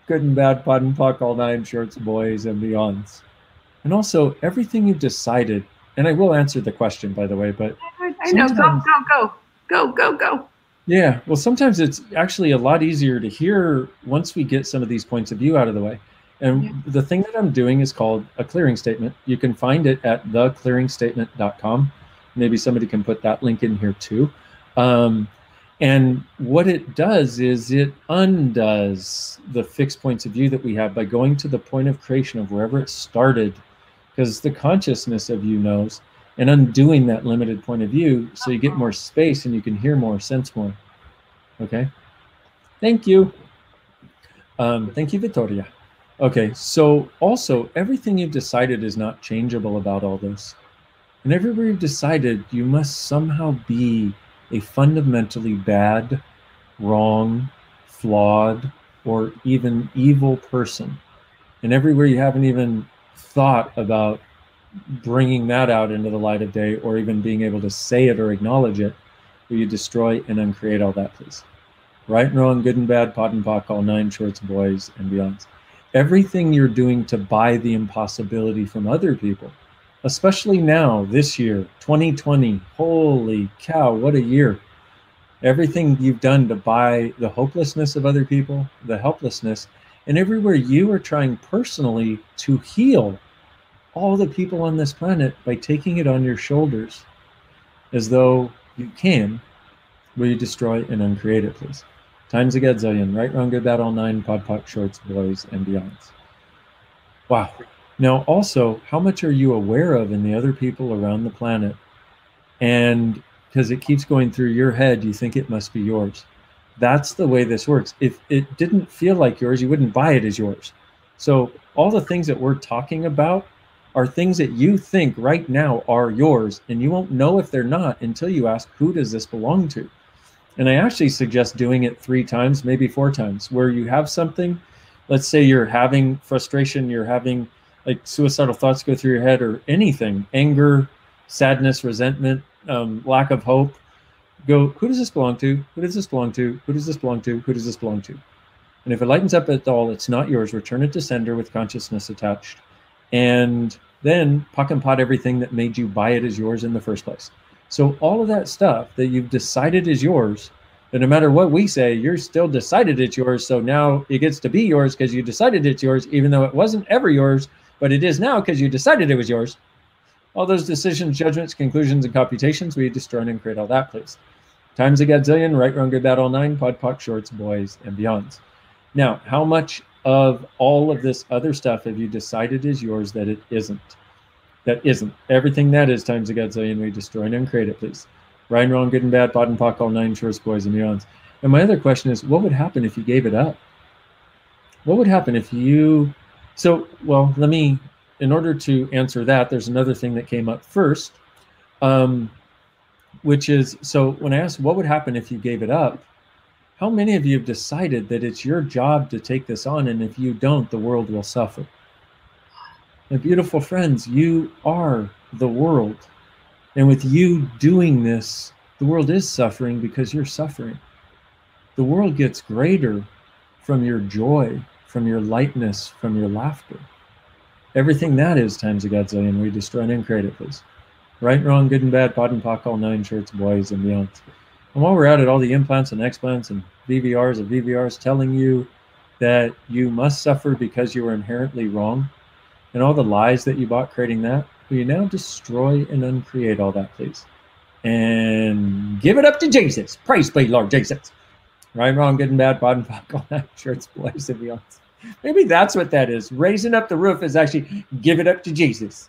good and bad, pot and pock, all nine shorts, boys, and beyonds. And also everything you've decided, and I will answer the question, by the way, but I know, go. Yeah, well, sometimes it's actually a lot easier to hear once we get some of these points of view out of the way. And the thing that I'm doing is called a clearing statement. You can find it at theclearingstatement.com. Maybe somebody can put that link in here too. And what it does is it undoes the fixed points of view that we have by going to the point of creation of wherever it started, because the consciousness of you knows, and undoing that limited point of view so you get more space and you can hear more, sense more. Okay? Thank you. Thank you, Victoria. Okay, so also everything you've decided is not changeable about all this. And everywhere you've decided, you must somehow be a fundamentally bad, wrong, flawed, or even evil person. And everywhere you haven't even thought about bringing that out into the light of day, or even being able to say it or acknowledge it, will you destroy and uncreate all that, please? Right and wrong, good and bad, pot and pock, all nine shorts, boys and beyonds. Everything you're doing to buy the impossibility from other people, especially now, this year, 2020, holy cow, what a year. Everything you've done to buy the hopelessness of other people, the helplessness, and everywhere you are trying personally to heal all the people on this planet by taking it on your shoulders as though you can, will you destroy and uncreate it, please? Times a gazillion, right, wrong, good, bad, all nine, pod, poc, shorts, boys, and beyonds. Wow. Now, also, how much are you aware of in the other people around the planet? And because it keeps going through your head, you think it must be yours. That's the way this works. If it didn't feel like yours, you wouldn't buy it as yours. So all the things that we're talking about are things that you think right now are yours, and you won't know if they're not until you ask, who does this belong to? And I actually suggest doing it 3 times, maybe 4 times, where you have something, let's say you're having frustration, you're having like suicidal thoughts go through your head, or anything, anger, sadness, resentment, lack of hope. Go, who does this belong to? Who does this belong to? Who does this belong to? Who does this belong to? And if it lightens up at all, it's not yours. Return it to sender with consciousness attached. And then puck and pot everything that made you buy it as yours in the first place. So all of that stuff that you've decided is yours, that no matter what we say, you're still decided it's yours. So now it gets to be yours because you decided it's yours, even though it wasn't ever yours, but it is now because you decided it was yours. All those decisions, judgments, conclusions, and computations, we destroy and create all that, please. Times a gazillion, right, wrong, good, bad, all nine, pod, poc, shorts, boys, and beyonds. Now, how much of all of this other stuff have you decided is yours that it isn't? That isn't. Everything that is times a gazillion, we destroy and uncreate it, please. Right and wrong, good and bad, pod and poc, all nine, shorts, boys, and beyonds. And my other question is, what would happen if you gave it up? What would happen if you... So, well, let me... In order to answer that, there's another thing that came up first, which is, so when I asked what would happen if you gave it up, how many of you have decided that it's your job to take this on, and if you don't, the world will suffer? And beautiful friends, you are the world. And with you doing this, the world is suffering because you're suffering. The world gets greater from your joy, from your lightness, from your laughter. Everything that is times a gazillion, we destroy and create it, please. Right, wrong, good and bad, pod and poc, all nine, shorts, boys, and beyond. And while we're at it, all the implants and explants and VVRs of VVRs telling you that you must suffer because you are inherently wrong, and all the lies that you bought creating that, will you now destroy and uncreate all that, please? And give it up to Jesus. Praise be Lord Jesus. Right, wrong, good and bad, pod and poc, all nine, shorts, boys, and beyond. Maybe that's what that is. Raising up the roof is actually give it up to Jesus.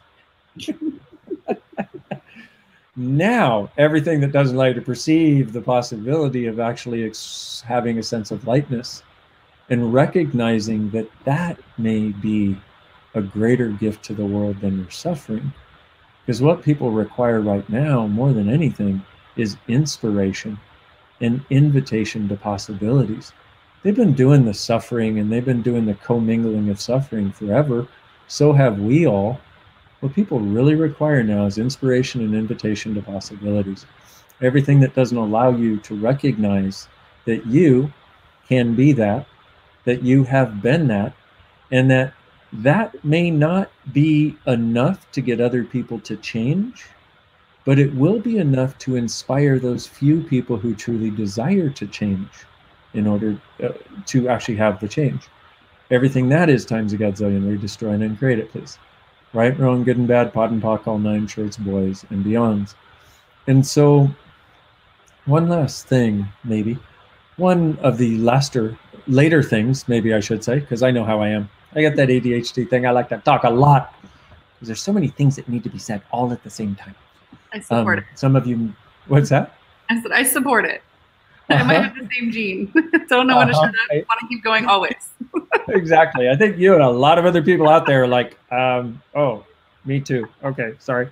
Now, everything that doesn't allow you to perceive the possibility of actually having a sense of lightness and recognizing that that may be a greater gift to the world than your suffering. Because what people require right now, more than anything, is inspiration and invitation to possibilities. They've been doing the suffering and they've been doing the commingling of suffering forever. So have we all. What people really require now is inspiration and invitation to possibilities. Everything that doesn't allow you to recognize that you can be that you have been that, and that may not be enough to get other people to change, but it will be enough to inspire those few people who truly desire to change in order to actually have the change. Everything that is times a gazillion, we destroy and create it, please. Right, wrong, good and bad, pod and poc, all nine, shorts, boys, and beyonds. And so one last thing, maybe. One of the later things, maybe I should say, because I know how I am. I get that ADHD thing. I like to talk a lot because there's so many things that need to be said all at the same time. I support it. Some of you, what's that? I said I support it. I might have the same gene. Don't know when to shut up. I want to keep going always. Exactly. I think you and a lot of other people out there are like, oh, me too. Okay, sorry.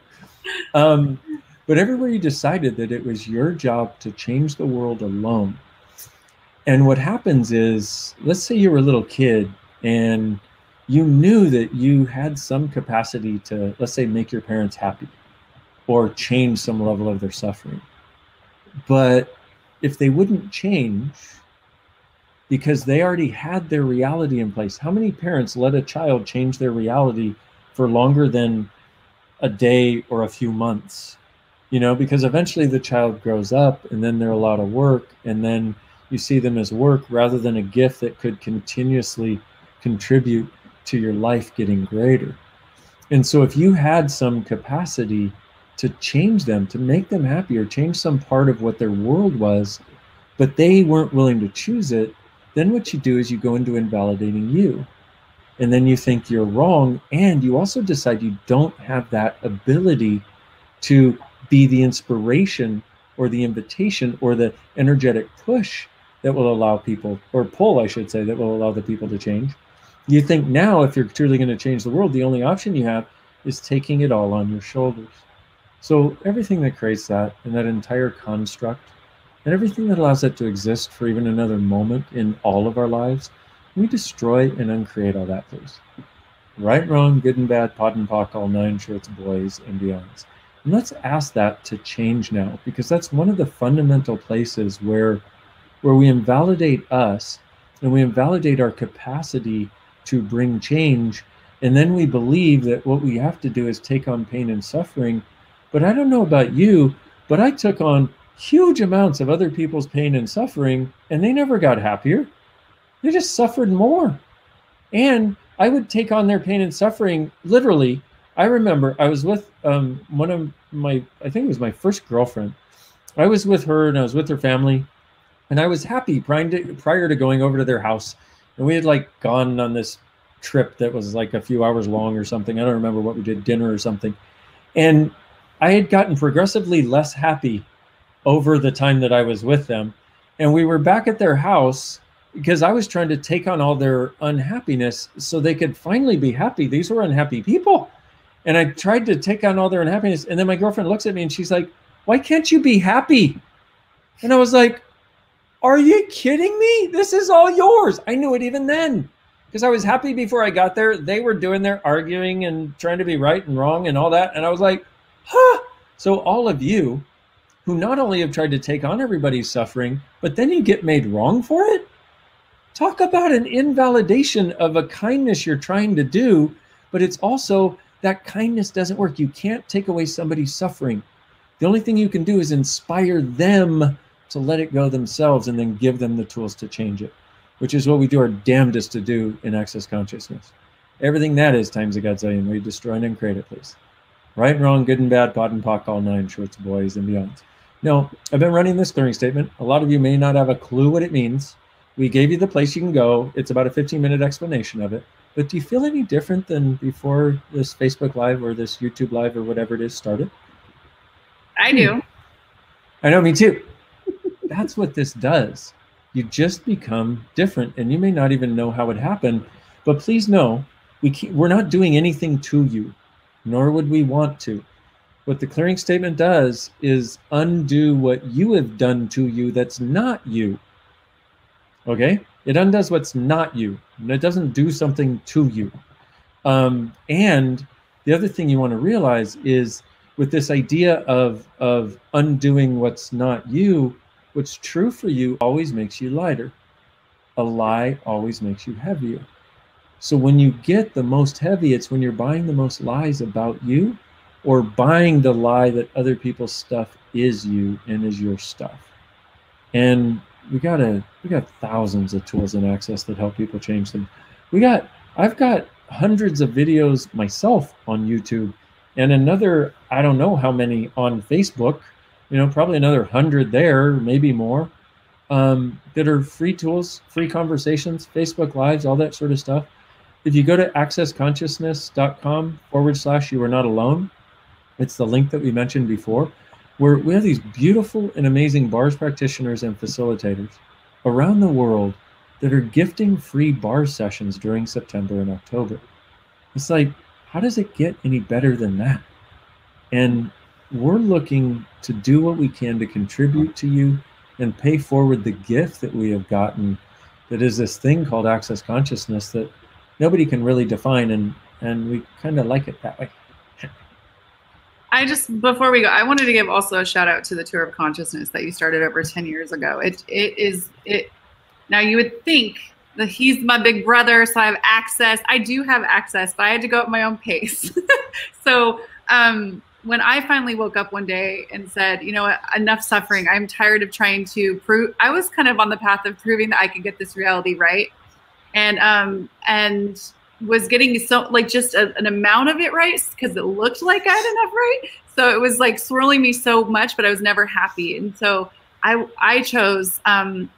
But everywhere you decided that it was your job to change the world alone. And what happens is, let's say you were a little kid and you knew that you had some capacity to, let's say, make your parents happy or change some level of their suffering. But if they wouldn't change because they already had their reality in place, how many parents let a child change their reality for longer than a day or a few months? You know, because eventually the child grows up and then they're allowed to work, and then you see them as work rather than a gift that could continuously contribute to your life getting greater. And so if you had some capacity to change them, to make them happy, or change some part of what their world was, but they weren't willing to choose it, then what you do is you go into invalidating you. And then you think you're wrong, and you also decide you don't have that ability to be the inspiration or the invitation or the energetic push that will allow people, or pull, I should say, that will allow the people to change. You think now, if you're truly going to change the world, the only option you have is taking it all on your shoulders. So everything that creates that, and that entire construct, and everything that allows it to exist for even another moment in all of our lives, we destroy and uncreate all that, please. Right, wrong, good and bad, pot and pock, all 9 shorts, boys and beyonds. And let's ask that to change now, because that's one of the fundamental places where we invalidate us, and we invalidate our capacity to bring change. And then we believe that what we have to do is take on pain and suffering. But I don't know about you, but I took on huge amounts of other people's pain and suffering, and they never got happier. They just suffered more. And I would take on their pain and suffering literally. I remember I was with one of my, I think it was my first girlfriend. I was with her and I was with her family, and I was happy prior to going over to their house. And we had like gone on this trip that was like a few hours long or something. I don't remember what we did, dinner or something. And I had gotten progressively less happy over the time that I was with them. And we were back at their house because I was trying to take on all their unhappiness so they could finally be happy. These were unhappy people. And I tried to take on all their unhappiness. And then my girlfriend looks at me and she's like, "Why can't you be happy?" And I was like, "Are you kidding me? This is all yours." I knew it even then because I was happy before I got there. They were doing their arguing and trying to be right and wrong and all that. And I was like, huh. So all of you who not only have tried to take on everybody's suffering, but then you get made wrong for it. Talk about an invalidation of a kindness you're trying to do, but it's also that kindness doesn't work. You can't take away somebody's suffering. The only thing you can do is inspire them to let it go themselves and then give them the tools to change it, which is what we do our damnedest to do in Access Consciousness. Everything that is times a godzillion. We destroy and uncreate it, please. Right and wrong, good and bad, pot and pock, all 9 shorts, boys and beyonds. Now, I've been running this clearing statement. A lot of you may not have a clue what it means. We gave you the place you can go. It's about a 15-minute explanation of it. But do you feel any different than before this Facebook Live or this YouTube Live or whatever it is started? I do. I know, me too. That's what this does. You just become different, and you may not even know how it happened. But please know, we're not doing anything to you, nor would we want to. What the clearing statement does is undo what you have done to you that's not you. Okay? It undoes what's not you. And it doesn't do something to you. And the other thing you want to realize is with this idea of undoing what's not you, what's true for you always makes you lighter. A lie always makes you heavier. So when you get the most heavy, it's when you're buying the most lies about you, or buying the lie that other people's stuff is you and is your stuff. And we got thousands of tools and access that help people change them. I've got hundreds of videos myself on YouTube, and another, I don't know how many on Facebook, probably another 100 there, maybe more, that are free tools, free conversations, Facebook Lives, all that sort of stuff. If you go to accessconsciousness.com/you are not alone, it's the link that we mentioned before, where we have these beautiful and amazing bars practitioners and facilitators around the world that are gifting free bar sessions during September and October. It's like, how does it get any better than that? And we're looking to do what we can to contribute to you and pay forward the gift that we have gotten, that is this thing called Access Consciousness that nobody can really define, and we kind of like it that way. Before we go, I wanted to give also a shout out to the Tour of Consciousness that you started over 10 years ago. Now you would think that he's my big brother, so I have access. I do have access, but I had to go at my own pace. So when I finally woke up one day and said, you know what, enough suffering. I'm tired of trying to prove. I was kind of on the path of proving that I could get this reality right. And was getting just an amount of it right, because it looked like I had enough right. So it was like swirling me so much, but I was never happy. And so I chose to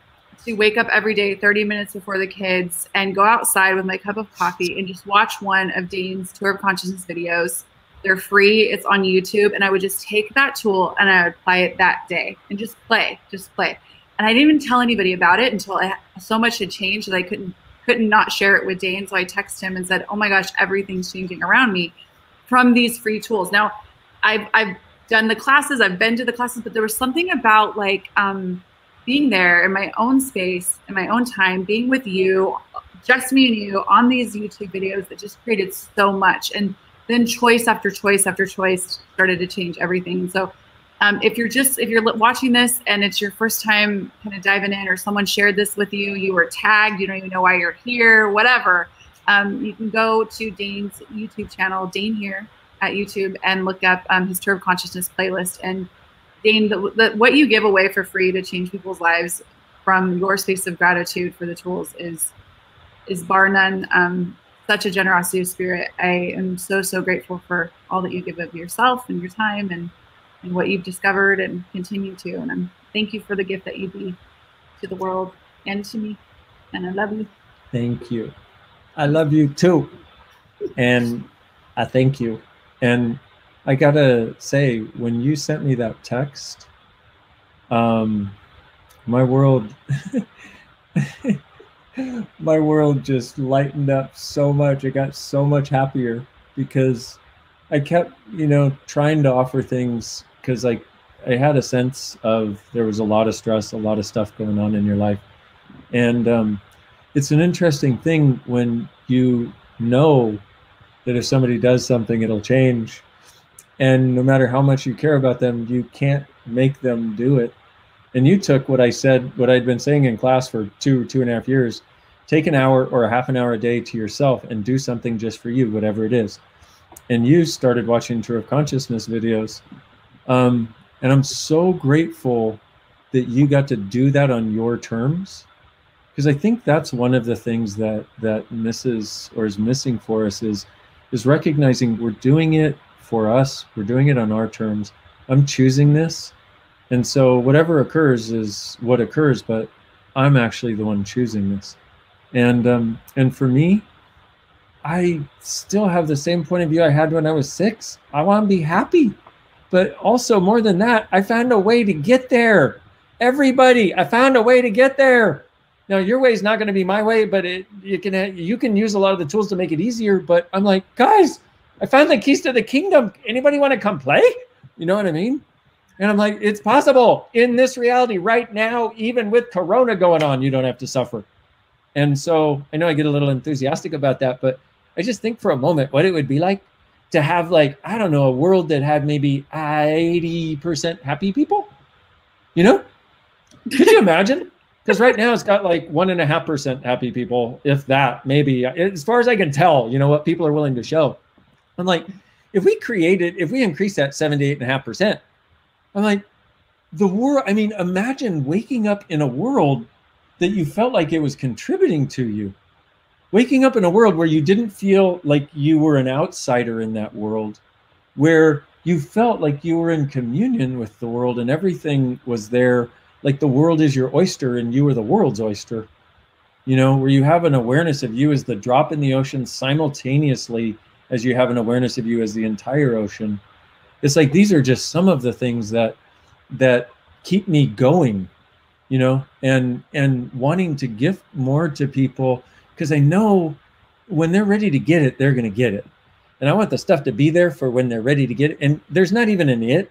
wake up every day 30 minutes before the kids and go outside with my cup of coffee and just watch one of Dain's Tour of Consciousness videos. They're free. It's on YouTube. And I would just take that tool and I would apply it that day and just play. And I didn't even tell anybody about it until so much had changed that I couldn't not share it with Dain. So I texted him and said, oh my gosh, everything's changing around me from these free tools. Now, I've done the classes, I've been to the classes, but there was something about being there in my own space, in my own time, being with you, just me and you on these YouTube videos that just created so much. And then choice after choice after choice started to change everything. So if you're watching this and it's your first time kind of diving in, or someone shared this with you, you were tagged, you don't even know why you're here, whatever, you can go to Dain's YouTube channel, Dain Heer at YouTube, and look up his Tour of Consciousness playlist. And Dain, what you give away for free to change people's lives from your space of gratitude for the tools is bar none. Such a generosity of spirit. I am so, so grateful for all that you give of yourself and your time and what you've discovered and continue to. And thank you for the gift that you be to the world and to me. And I love you. Thank you. I love you too. And I thank you. And I gotta say, when you sent me that text, my world my world just lightened up so much. I got so much happier because I kept, trying to offer things, because I had a sense of there was a lot of stress, a lot of stuff going on in your life. And it's an interesting thing when you know that if somebody does something, it'll change. And no matter how much you care about them, you can't make them do it. And you took what I said, what I'd been saying in class for 2.5 years, take an hour or a half an hour a day to yourself and do something just for you, whatever it is. And you started watching Tour of Consciousness videos. And I'm so grateful that you got to do that on your terms, because I think that's one of the things that misses or is missing for us is recognizing we're doing it for us. We're doing it on our terms. I'm choosing this. And so whatever occurs is what occurs, but I'm actually the one choosing this. And for me, I still have the same point of view I had when I was 6. I want to be happy. But also more than that, I found a way to get there. Everybody, I found a way to get there. Now, your way is not going to be my way, but you can use a lot of the tools to make it easier. But I'm like, guys, I found the keys to the kingdom. Anybody want to come play? You know what I mean? And I'm like, it's possible in this reality right now, even with Corona going on, you don't have to suffer. And so I know I get a little enthusiastic about that, but I just think for a moment what it would be like to have, like, I don't know, a world that had maybe 80% happy people, Could you imagine? Because right now it's got like 1.5% happy people, if that, maybe, as far as I can tell, what people are willing to show. I'm like, if we increase that 7 to 8.5%, I'm like, the world, imagine waking up in a world that you felt like it was contributing to you. Waking up in a world where you didn't feel like you were an outsider in that world, where you felt like you were in communion with the world and everything was there, like the world is your oyster and you were the world's oyster, you know, where you have an awareness of you as the drop in the ocean simultaneously as you have an awareness of you as the entire ocean. It's like these are just some of the things that keep me going, you know, and wanting to give more to people, because I know when they're ready to get it, they're going to get it. And I want the stuff to be there for when they're ready to get it. And there's not even an it.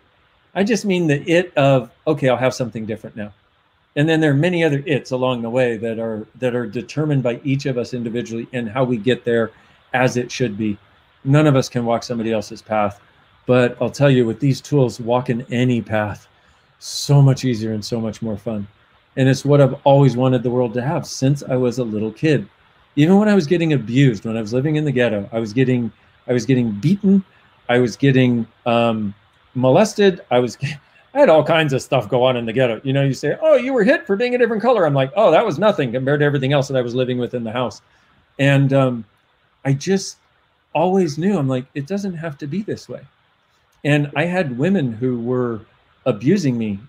I just mean the it of, okay, I'll have something different now. And then there are many other it's along the way that are determined by each of us individually and how we get there as it should be. None of us can walk somebody else's path. But I'll tell you, with these tools, walking any path, so much easier and so much more fun. And it's what I've always wanted the world to have since I was a little kid. Even when I was getting abused, when I was living in the ghetto, I was getting beaten, I was getting molested, I had all kinds of stuff go on in the ghetto. You know, you say, oh, you were hit for being a different color. I'm like, oh, that was nothing compared to everything else that I was living with in the house. And I just always knew, I'm like, it doesn't have to be this way. And I had women who were abusing me,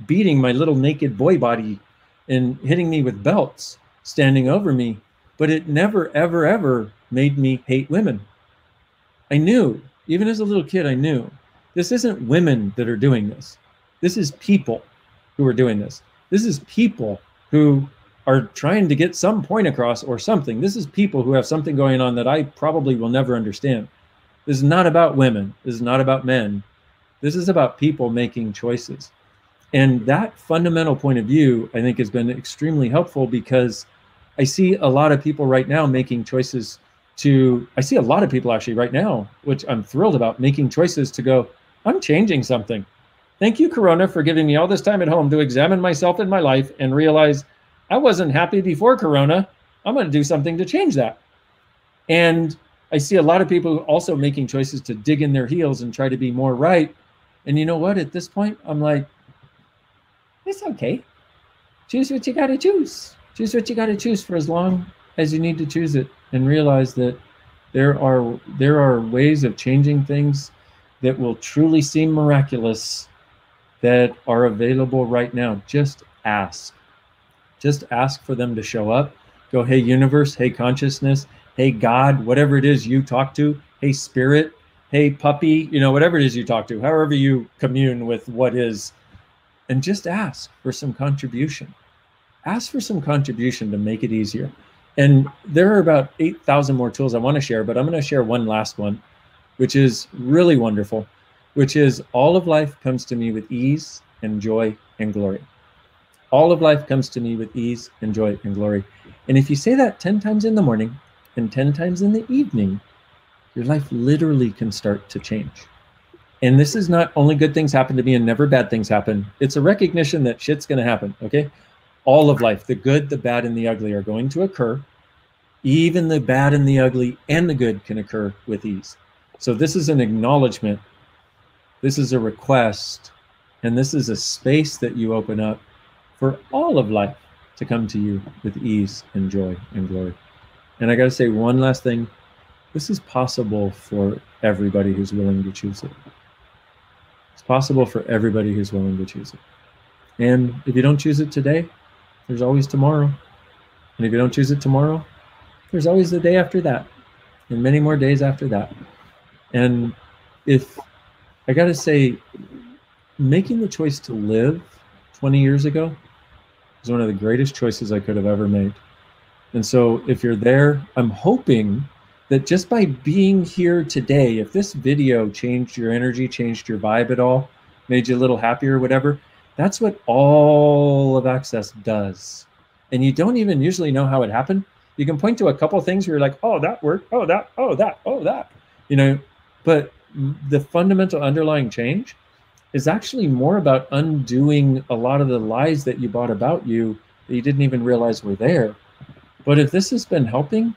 beating my little naked boy body and hitting me with belts, standing over me. But it never, ever, ever made me hate women. I knew, even as a little kid, I knew this isn't women that are doing this. This is people who are doing this. This is people who are trying to get some point across or something. This is people who have something going on that I probably will never understand. This is not about women. This is not about men. This is about people making choices. And that fundamental point of view, I think, has been extremely helpful, because I see a lot of people right now making choices I see a lot of people actually right now, which I'm thrilled about, making choices to go, I'm changing something. Thank you, Corona, for giving me all this time at home to examine myself and my life and realize I wasn't happy before Corona. I'm going to do something to change that. And I see a lot of people also making choices to dig in their heels and try to be more right. And you know what? At this point, I'm like, it's okay. Choose what you got to choose. Choose what you got to choose for as long as you need to choose it, and realize that there are ways of changing things that will truly seem miraculous that are available right now. Just ask. Just ask for them to show up. Go, hey, universe, hey, consciousness, hey, God, whatever it is you talk to, hey, spirit, hey, puppy, you know, whatever it is you talk to, however you commune with what is, and just ask for some contribution. Ask for some contribution to make it easier. And there are about 8,000 more tools I want to share, but I'm going to share one last one, which is really wonderful, which is all of life comes to me with ease and joy and glory. All of life comes to me with ease and joy and glory. And if you say that 10 times in the morning and 10 times in the evening, your life literally can start to change. And this is not only good things happen to me and never bad things happen. It's a recognition that shit's going to happen, okay? All of life, the good, the bad, and the ugly are going to occur. Even the bad and the ugly and the good can occur with ease. So this is an acknowledgement. This is a request. And this is a space that you open up for all of life to come to you with ease and joy and glory. And I got to say one last thing. This is possible for everybody who's willing to choose it. It's possible for everybody who's willing to choose it. And if you don't choose it today, there's always tomorrow. And if you don't choose it tomorrow, there's always the day after that, and many more days after that. And if I got to say, making the choice to live 20 years ago was one of the greatest choices I could have ever made. And so if you're there, I'm hoping that just by being here today, if this video changed your energy, changed your vibe at all, made you a little happier or whatever, that's what all of Access does. And you don't even usually know how it happened. You can point to a couple of things where you're like, oh, that worked, oh, that, oh, that, oh, that, you know, but the fundamental underlying change is actually more about undoing a lot of the lies that you bought about you that you didn't even realize were there. But if this has been helping,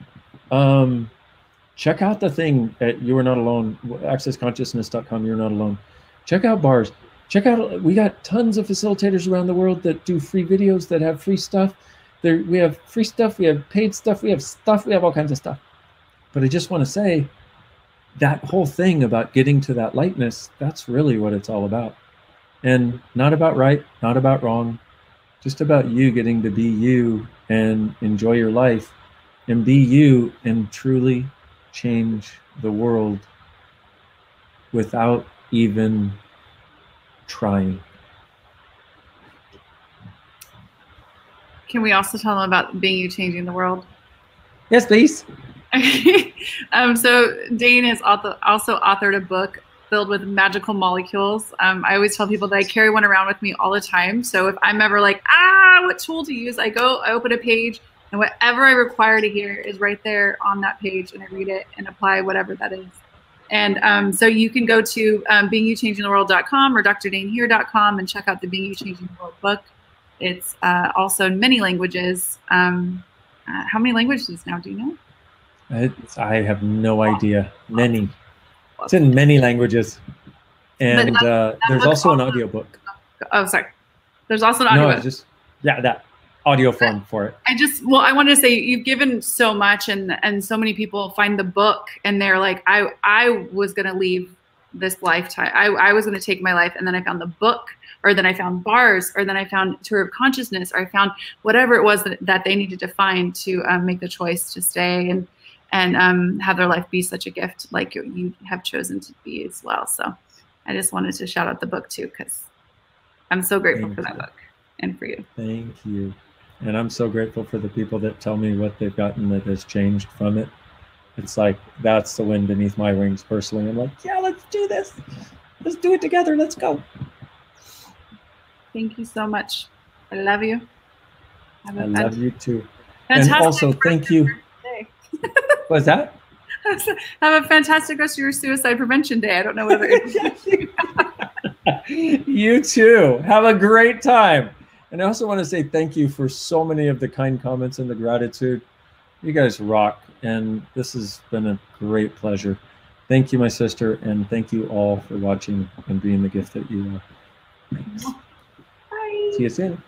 check out the thing at You Are Not Alone, accessconsciousness.com, You're Not Alone. Check out bars. Check out, we got tons of facilitators around the world that do free videos, that have free stuff. We have free stuff, we have paid stuff, we have all kinds of stuff. But I just want to say, that whole thing about getting to that lightness, that's really what it's all about. And not about right, not about wrong, just about you getting to be you and enjoy your life and be you and truly change the world without even trying. Can we also tell them about being you changing the world? Yes, please. So Dain has also authored a book filled with magical molecules. I always tell people that I carry one around with me all the time. So if I'm ever like, what tool to use, I open a page, and whatever I require to hear is right there on that page, and I read it and apply whatever that is. And so you can go to beingyouchangingtheworld.com or drdainheer.com and check out the Being You Changing the World book. It's also in many languages. How many languages now, do you know? I have no idea. Many. It's in many languages. And there's also an audiobook. Oh, sorry. There's also an audiobook. No, that audio form for it. I wanted to say you've given so much, and so many people find the book and they're like, I was going to leave this lifetime. I was going to take my life, and then I found the book, or then I found bars, or then I found Tour of Consciousness, or I found whatever it was that they needed to find to make the choice to stay and have their life be such a gift like you have chosen to be as well. So I just wanted to shout out the book too, because I'm so grateful for that book and for you. Thank you. And I'm so grateful for the people that tell me what they've gotten that has changed from it. It's like, that's the wind beneath my wings personally. I'm like, yeah, let's do this. Let's do it together. Let's go. Thank you so much. I love you. I love you too. And also, thank you. What's that? Have a fantastic rest of your suicide prevention day. I don't know whether You too. Have a great time. And I also want to say thank you for so many of the kind comments and the gratitude. You guys rock. And this has been a great pleasure. Thank you, my sister. And thank you all for watching and being the gift that you are. Thanks. Bye. See you soon.